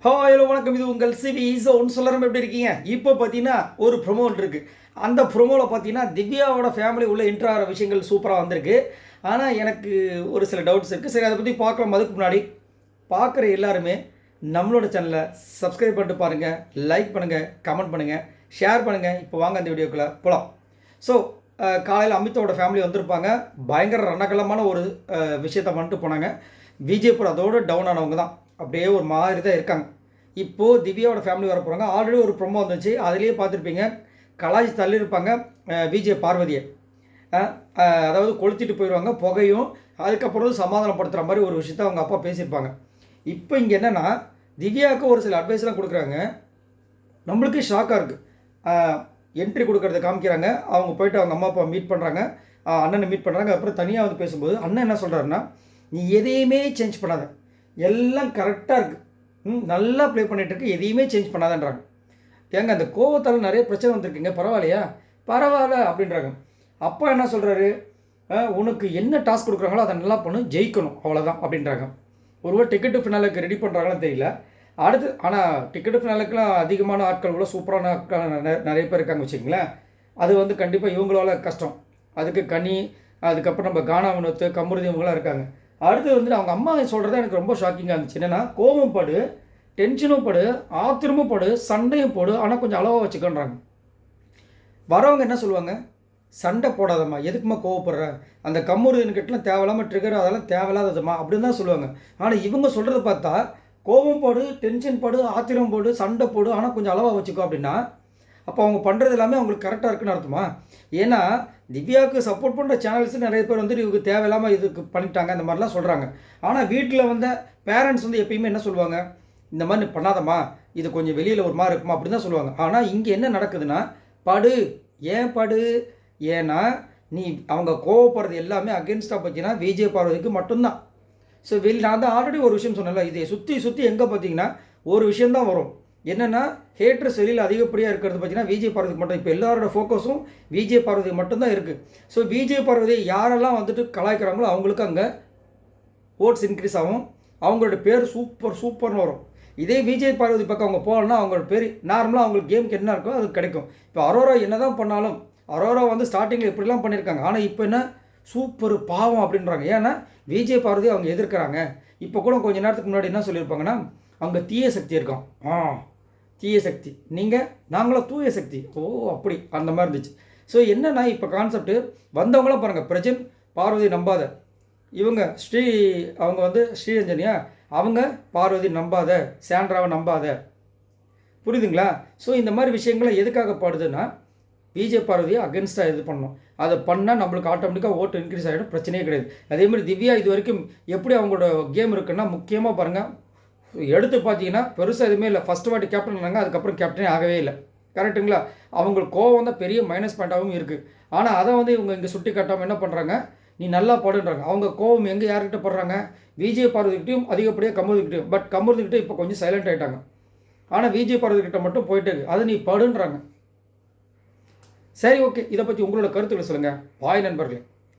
Hello வணக்கம். இது உங்கள் சிவி ஸோன் சொல்லறம். எப்படி இருக்கீங்க? இப்போ பார்த்தீங்கன்னா ஒரு ப்ரொமோ இருக்குது. அந்த ப்ரொமோவில் பார்த்தீங்கன்னா திவ்யாவோட ஃபேமிலி உள்ள என்ட்ரு ஆகிற விஷயங்கள் சூப்பராக வந்திருக்கு. ஆனால் எனக்கு ஒரு சில டவுட்ஸ் இருக்குது. சரி, அதை பற்றி பார்க்கலாம். அதுக்கு முன்னாடி பார்க்குற எல்லாருமே நம்மளோட சேனலை சப்ஸ்கிரைப் பண்ணிட்டு பாருங்கள், லைக் பண்ணுங்கள், கமெண்ட் பண்ணுங்கள், ஷேர் பண்ணுங்கள். இப்போ வாங்க அந்த வீடியோக்குள்ளே போகலாம். ஸோ காலையில் அமித்தோட ஃபேமிலி வந்திருப்பாங்க. பயங்கர ரணகலமான ஒரு விஷயத்தை வந்துட்டு போனாங்க. விஜயபுரம் அதோடு டவுன் ஆனவங்க தான், அப்படியே ஒரு மாதிரி தான் இருக்காங்க. இப்போது திவ்யாவோட ஃபேமிலி வர போகிறாங்க. ஆல்ரெடி ஒரு ப்ரொமோ வந்துச்சு, அதுலேயே பார்த்துருப்பீங்க. கலாச்சி தள்ளியிருப்பாங்க விஜய் பார்வதியை. அதாவது கொளுத்திட்டு போயிடுவாங்க புகையும். அதுக்கப்புறம் சமாதானப்படுத்துகிற மாதிரி ஒரு விஷயத்த அவங்க அப்பா பேசியிருப்பாங்க. இப்போ இங்கே என்னென்னா, திவ்யாவுக்கு ஒரு சில அட்வைஸ்லாம் கொடுக்குறாங்க. நம்மளுக்கே ஷாக்காக இருக்குது. என்ட்ரி கொடுக்கறத காமிக்கிறாங்க. அவங்க போய்ட்டு அவங்க அம்மா அப்பா மீட் பண்ணுறாங்க, அண்ணனை மீட் பண்ணுறாங்க. அப்புறம் தனியாக வந்து பேசும்போது அண்ணன் என்ன சொல்கிறாருன்னா, நீ எதையுமே சேஞ்ச் பண்ணாத, எல்லாம் கரெக்டாக இருக்குது, நல்லா ப்ளே பண்ணிகிட்டு இருக்கு, எதையுமே சேஞ்ச் பண்ணாதன்றாங்க. ஏங்க அந்த கோவத்தால் நிறைய பிரச்சனை வந்துருக்குங்க, பரவாயில்லையா? பரவாயில்ல அப்படின்றாங்க. அப்பா என்ன சொல்கிறாரு, உனக்கு என்ன டாஸ்க் கொடுக்குறாங்களோ அதை நல்லா பண்ணு, ஜெயிக்கணும், அவ்வளோதான் அப்படின்றாங்க. ஒருவர் டிக்கெட்டு ஃபினாலுக்கு ரெடி பண்ணுறாங்கன்னு தெரியல. அடுத்து ஆனால் டிக்கெட்டு ஃபினாலுக்குலாம் அதிகமான ஆட்கள் கூட சூப்பரான ஆட்கள் நிறைய பேர் இருக்காங்க வச்சுக்கிங்களேன். அது வந்து கண்டிப்பாக இவங்களால கஷ்டம். அதுக்கு கனி, அதுக்கப்புறம் நம்ம கானா வினோத்து, கமருதி இவங்களாம் இருக்காங்க. அடுத்து வந்து அவங்க அம்மா சொல்கிறது எனக்கு ரொம்ப ஷாக்கிங்காக இருந்துச்சு. என்னென்னா, கோபம் படு, டென்ஷனும் படு, ஆத்திரமும் படு, சண்டையும் போடு, ஆனால் கொஞ்சம் அளவாக வச்சுக்கன்றாங்க. வரவங்க என்ன சொல்லுவாங்க, சண்டை போடாதம்மா, எதுக்குமா கோவப்படுற, அந்த கம்முருதின்கிட்டலாம் தேவையில்லாமல் ட்ரிகர், அதெல்லாம் தேவையில்லாததுமா அப்படின்னு தான் சொல்லுவாங்க. ஆனால் இவங்க சொல்கிறத பார்த்தா கோபம் போடு, டென்ஷன் போடு, ஆத்திரம் போடு, சண்டை போடு, ஆனால் கொஞ்சம் அளவாக வச்சுக்கோ அப்படின்னா, அப்போ அவங்க பண்ணுறது எல்லாமே அவங்களுக்கு கரெக்டாக இருக்குன்னு அர்த்தமா? ஏன்னா திவ்யாவுக்கு சப்போர்ட் பண்ணுற சேனல்ஸ் நிறைய பேர் வந்து இவங்க தேவையில்லாமல் இதுக்கு பண்ணிட்டாங்க, அந்த மாதிரிலாம் சொல்கிறாங்க. ஆனால் வீட்டில் வந்த பேரண்ட்ஸ் வந்து எப்பயுமே என்ன சொல்லுவாங்க, இந்த மாதிரி நீ பண்ணாதம்மா, இது கொஞ்சம் வெளியில் ஒரு மாதிரி இருக்குமா அப்படி தான் சொல்லுவாங்க. ஆனால் இங்கே என்ன நடக்குதுன்னா, படு, ஏன் படு, ஏன்னா நீ அவங்க கோவப்படுறது எல்லாமே அகென்ஸ்டாக பார்த்தீங்கன்னா விஜய் பார்வதிக்கு மட்டும்தான். ஸோ நான் தான் ஆல்ரெடி ஒரு விஷயம் சொன்னேன்ல, இதை சுற்றி எங்கே பார்த்தீங்கன்னா ஒரு விஷயந்தான் வரும். என்னென்னா, ஹேட்ரஸ் வெளியில் அதிகப்படியாக இருக்கிறது பார்த்தீங்கன்னா விஜய் பார்வதிக்கு மட்டும். இப்போ எல்லாரோட ஃபோக்கஸும் விஜய் பார்வதி மட்டும்தான் இருக்குது. ஸோ விஜய் பார்வதி யாரெல்லாம் வந்துட்டு கலாய்க்கிறாங்களோ அவங்களுக்கு அங்கே ஓட்ஸ் இன்க்ரீஸ் ஆகும், அவங்களோட பேர் சூப்பர்னு வரும். இதே விஜய் பார்வதி பக்கம் அவங்க போகலன்னா அவங்களோட பேர் நார்மலாக அவங்களுக்கு கேமுக்கு என்ன இருக்கோ அது கிடைக்கும். இப்போ அரோரா என்ன தான் பண்ணாலும், அரோரா வந்து ஸ்டார்டிங்கில் எப்படிலாம் பண்ணியிருக்காங்க, ஆனால் இப்போ என்ன சூப்பர் பாவம் அப்படின்றாங்க. ஏன்னா விஜய் பார்வதி அவங்க எதிர்க்கிறாங்க. இப்போ கூட கொஞ்சம் நேரத்துக்கு முன்னாடி என்ன சொல்லியிருப்பாங்கன்னா, அங்கே தீய சக்தி இருக்கும். தீய சக்தி நீங்கள், நாங்களும் தூய சக்தி. ஓ அப்படி அந்த மாதிரி இருந்துச்சு. ஸோ என்னென்னா இப்போ கான்செப்ட்டு வந்தவங்களாம் பாருங்கள், பிரஜன் பார்வதி நம்பாத, இவங்க அவங்க வந்து ஸ்ரீரஞ்சனியா, அவங்க பார்வதி நம்பாத, சாண்ட்ராவை நம்பாத, புரியுதுங்களா? ஸோ இந்த மாதிரி விஷயங்களை எதுக்காக பாடுதுன்னா, விஜய் பார்வதியை அகென்ஸ்டாக இது பண்ணணும். அதை பண்ணால் நம்மளுக்கு ஆட்டோமேட்டிக்காக ஓட்டு இன்க்ரீஸ் ஆகிடும், பிரச்சனையே கிடையாது. அதேமாதிரி திவ்யா இது வரைக்கும் எப்படி அவங்களோட கேம் இருக்குன்னா, முக்கியமாக பாருங்கள், எடுத்து பார்த்தீங்கன்னா பெருசாக எதுவுமே இல்லை. ஃபஸ்ட்டு வாட்டி கேப்டன் இருந்தாங்க, அதுக்கப்புறம் கேப்டனே ஆகவே இல்லை. கரெக்டுங்களா? அவங்களுக்கு கோவம் தான் பெரிய மைனஸ் பாயிண்ட்டாகவும் இருக்குது. ஆனால் அதை வந்து இவங்க இங்கே சுட்டி காட்டாமல் என்ன பண்ணுறாங்க, நீ நல்லா பாடுன்றாங்க. அவங்க கோவம் எங்கே யார்கிட்ட படுறாங்க, விஜய் பார்வதிக்கிட்டையும் அதிகப்படியாக கமருதிக்கிட்டையும். பட் கமருதிக்கிட்ட இப்போ கொஞ்சம் சைலண்ட் ஆகிட்டாங்க. ஆனால் விஜய் பார்வதிக்கிட்ட மட்டும் போயிட்டு அது நீ படுன்றாங்க. சரி, ஓகே, இதை பற்றி உங்களோட கருத்துக்களை சொல்லுங்கள். பாய் நண்பர்களே.